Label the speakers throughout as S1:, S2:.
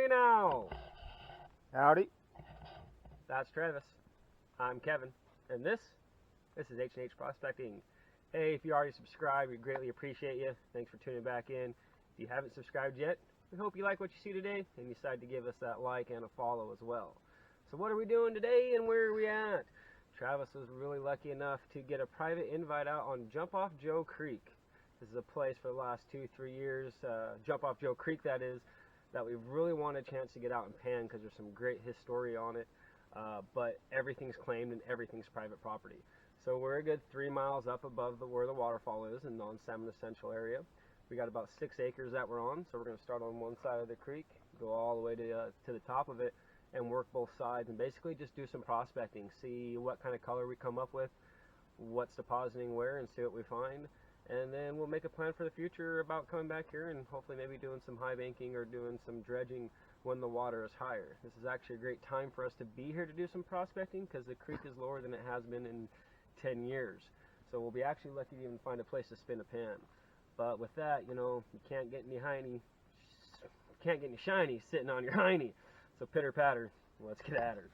S1: you now? Howdy. That's Travis. I'm Kevin. And this is H&H Prospecting. Hey, if you already subscribed, we greatly appreciate you. Thanks for tuning back in. If you haven't subscribed yet, we hope you like what you see today and you decide to give us that like and a follow as well. So what are we doing today and where are we at? Travis was really lucky enough to get a private invite out on Jump Off Joe Creek. This is a place for the last 2-3 years, Jump Off Joe Creek that is, that we've really wanted a chance to get out and pan because there's some great history on it, but everything's claimed and everything's private property. So we're a good 3 miles up above where the waterfall is in non-salmon essential area. We got about 6 acres that we're on, so we're going to start on one side of the creek, go all the way to the top of it, and work both sides and basically just do some prospecting, see what kind of color we come up with, what's depositing where, and see what we find. And then we'll make a plan for the future about coming back here and hopefully maybe doing some high banking or doing some dredging when the water is higher. This is actually a great time for us to be here to do some prospecting because the creek is lower than it has been in 10 years. So we'll be actually lucky to even find a place to spin a pan. But with that, you know, you can't get any shiny sitting on your hiney. So pitter patter, let's get at her.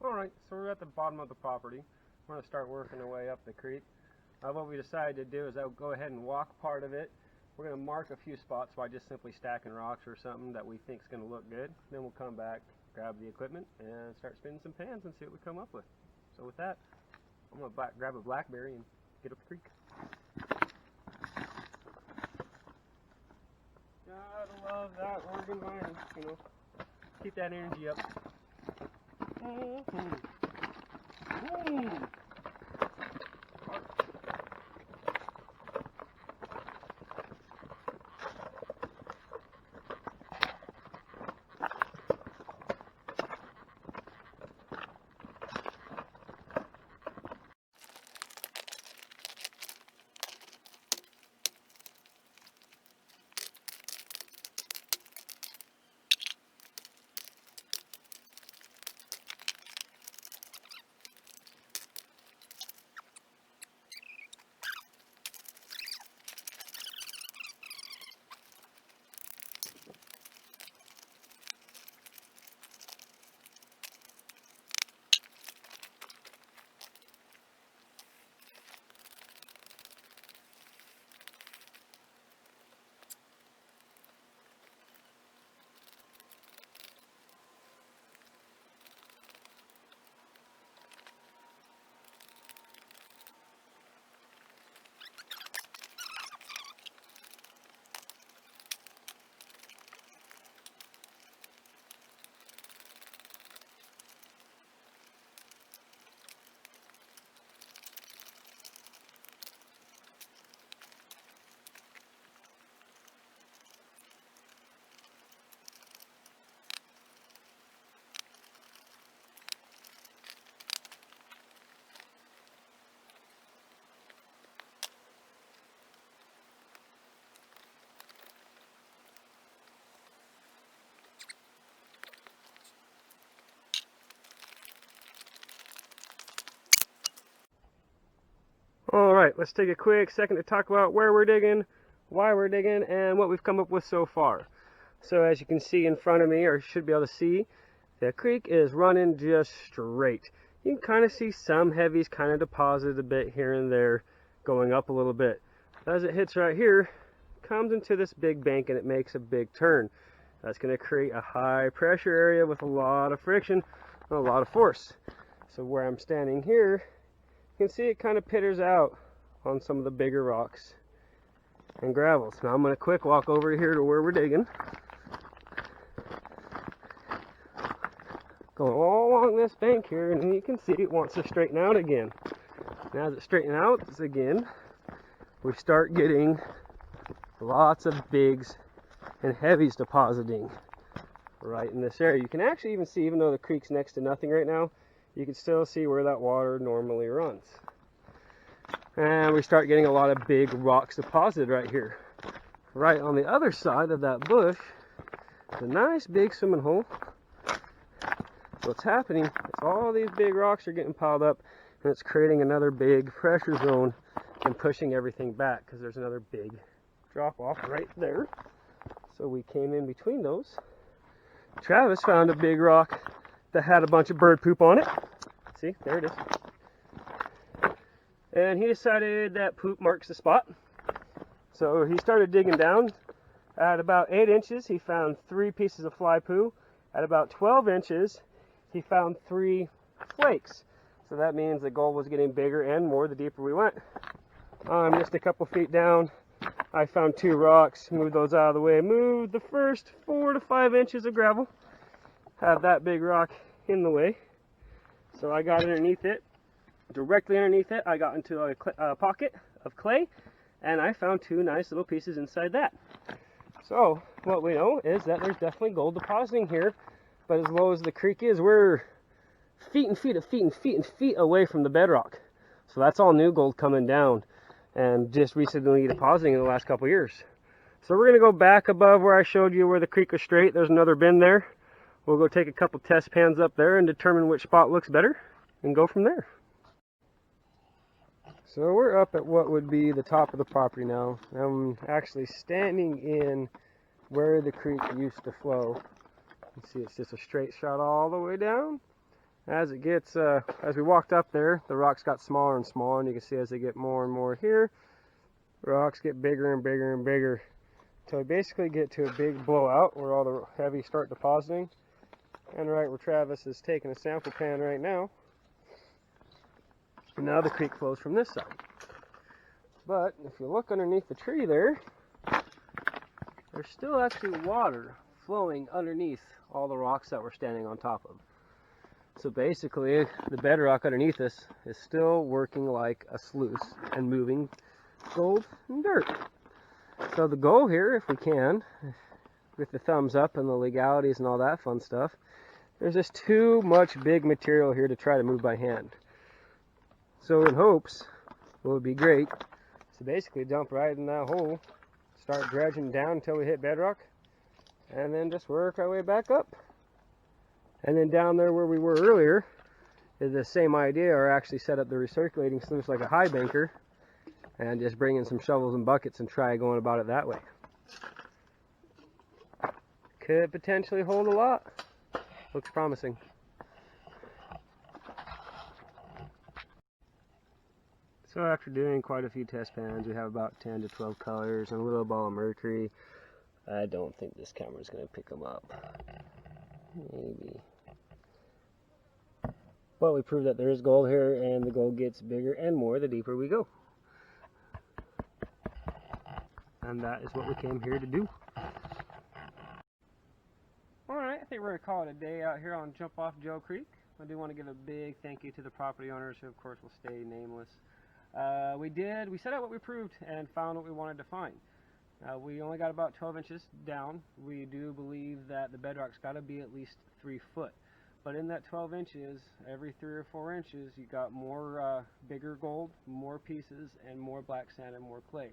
S1: Alright, so we're at the bottom of the property. We're going to start working our way up the creek. What we decided to do is I'll go ahead and walk part of it. We're going to mark a few spots by just simply stacking rocks or something that we think is going to look good. Then we'll come back, grab the equipment, and start spinning some pans and see what we come up with. So with that, I'm going to grab a blackberry and get up the creek. Gotta love that organ line, you know, keep that energy up. Alright, let's take a quick second to talk about where we're digging, why we're digging, and what we've come up with so far. So as you can see in front of me, or should be able to see, the creek is running just straight. You can kind of see some heavies kind of deposited a bit here and there, going up a little bit. As it hits right here, it comes into this big bank and it makes a big turn. That's going to create a high pressure area with a lot of friction and a lot of force. So where I'm standing here, you can see it kind of pitters out on some of the bigger rocks and gravels. Now I'm going to quick walk over here to where we're digging. Going all along this bank here, and you can see it wants to straighten out again. Now as it straightens out again, we start getting Lots of bigs and heavies depositing right in this area. You can actually even see, even though the creek's next to nothing right now, you can still see where that water normally runs. And we start getting a lot of big rocks deposited right here. Right on the other side of that bush, it's a nice big swimming hole. What's happening is all these big rocks are getting piled up, and it's creating another big pressure zone and pushing everything back because there's another big drop off right there. So we came in between those. Travis found a big rock that had a bunch of bird poop on it. See, there it is. And he decided that poop marks the spot. So he started digging down. At about 8 inches, he found 3 pieces of fly poo. At about 12 inches, he found 3 flakes. So that means the gold was getting bigger and more the deeper we went. Just a couple feet down, I found 2 rocks, moved those out of the way, moved the first 4 to 5 inches of gravel, had that big rock in the way. So I got underneath it. Directly underneath it, I got into a pocket of clay, and I found 2 nice little pieces inside that. So what we know is that there's definitely gold depositing here, but as low as the creek is, we're feet and feet and feet and feet and feet away from the bedrock. So that's all new gold coming down and just recently depositing in the last couple years. So we're going to go back above where I showed you where the creek was straight. There's another bin there. We'll go take a couple test pans up there and determine which spot looks better and go from there. So we're up at what would be the top of the property now. I'm actually standing in where the creek used to flow. You see it's just a straight shot all the way down. As it gets, as we walked up there, the rocks got smaller and smaller, and you can see as they get more and more here, rocks get bigger and bigger and bigger until we basically get to a big blowout where all the heavy start depositing. And right where Travis is taking a sample pan right now. And now the creek flows from this side. But if you look underneath the tree there, there's still actually water flowing underneath all the rocks that we're standing on top of. So basically, the bedrock underneath us is still working like a sluice and moving gold and dirt. So the goal here, if we can, with the thumbs up and the legalities and all that fun stuff, there's just too much big material here to try to move by hand. So in hopes, what would be great, to basically dump right in that hole, start dredging down until we hit bedrock, and then just work our way back up. And then down there where we were earlier is the same idea, or actually set up the recirculating sluice like a highbanker, and just bring in some shovels and buckets and try going about it that way. Could potentially hold a lot. Looks promising. So after doing quite a few test pans, we have about 10 to 12 colors and a little ball of mercury. I don't think this camera is going to pick them up. Maybe. But we proved that there is gold here, and the gold gets bigger and more the deeper we go. And that is what we came here to do. Alright, I think we're going to call it a day out here on Jump Off Joe Creek. I do want to give a big thank you to the property owners, who of course will stay nameless. We set out what we proved and found what we wanted to find. We only got about 12 inches down. We do believe that the bedrock's got to be at least 3 foot. But in that 12 inches, every 3 or 4 inches, you got more bigger gold, more pieces, and more black sand and more clay.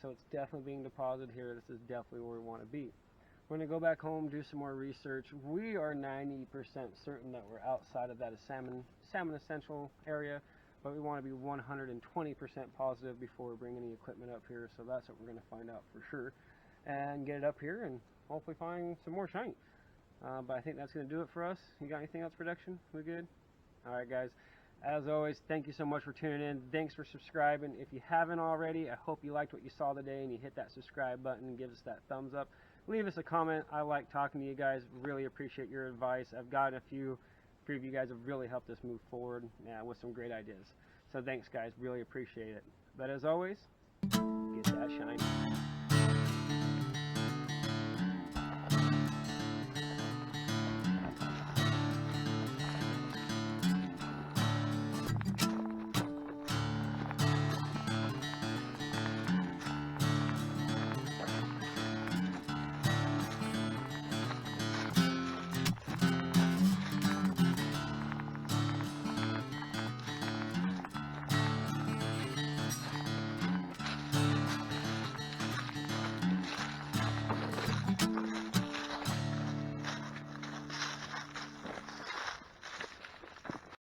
S1: So it's definitely being deposited here. This is definitely where we want to be. We're going to go back home, do some more research. We are 90% certain that we're outside of that salmon essential area, but we want to be 120% positive before we bring any equipment up here. So that's what we're going to find out for sure, and get it up here and hopefully find some more shiny. But I think that's going to do it for us. You got anything else, production? We good? All right, guys. As always, thank you so much for tuning in. Thanks for subscribing. If you haven't already, I hope you liked what you saw today and you hit that subscribe button and give us that thumbs up. Leave us a comment. I like talking to you guys. Really appreciate your advice. I've gotten a few of you guys have really helped us move forward with some great ideas. So thanks, guys. Really appreciate it. But as always, get that shine.